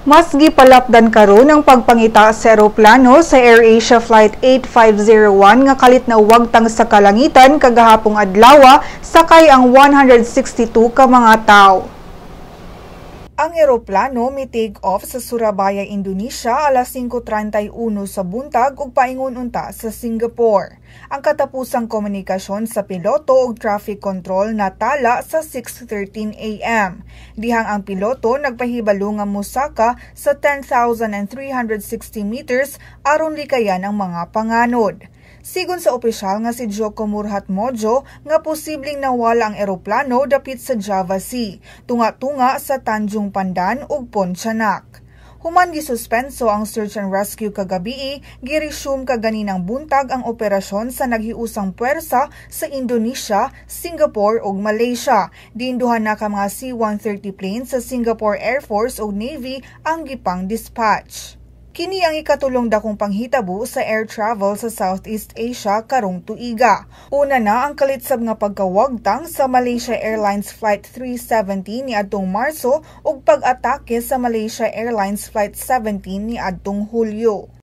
Mas gipalapdan karon ang pagpangita sa eroplano sa AirAsia Flight 8501 nga kalit na wagtang sa kalangitan kagahapong adlaw sakay ang 162 ka mga tawo. Ang eroplano mi-take off sa Surabaya, Indonesia alas 5:31 sa buntag ug paingon unta sa Singapore. Ang katapusang komunikasyon sa piloto ug traffic control natala sa 6:13 AM. Dihang ang piloto nagpahibalo nga mosaka sa 10,360 meters aron likayan ang mga panganod. Sigon sa opisyal nga si murjat-modjo nga posibleng nawala ang eroplano dapit sa Java Sea, tunga-tunga sa Tanjung Pandan ug Pontianak. Human gisuspenso ang search and rescue kagabi, giresume kaganinang buntag ang operasyon sa naghiusang puwersa sa Indonesia, Singapore ug Malaysia. Diinduhan na ka mga C-130 planes sa Singapore Air Force ug Navy ang gipang dispatch. Kini ang ikatulong dakong panghitabo sa air travel sa Southeast Asia karong tuiga. Una na ang kalitsab nga pagkawagtang sa Malaysia Airlines Flight 370 ni adtong Marso ug pag-atake sa Malaysia Airlines Flight 17 ni adtong Hulyo.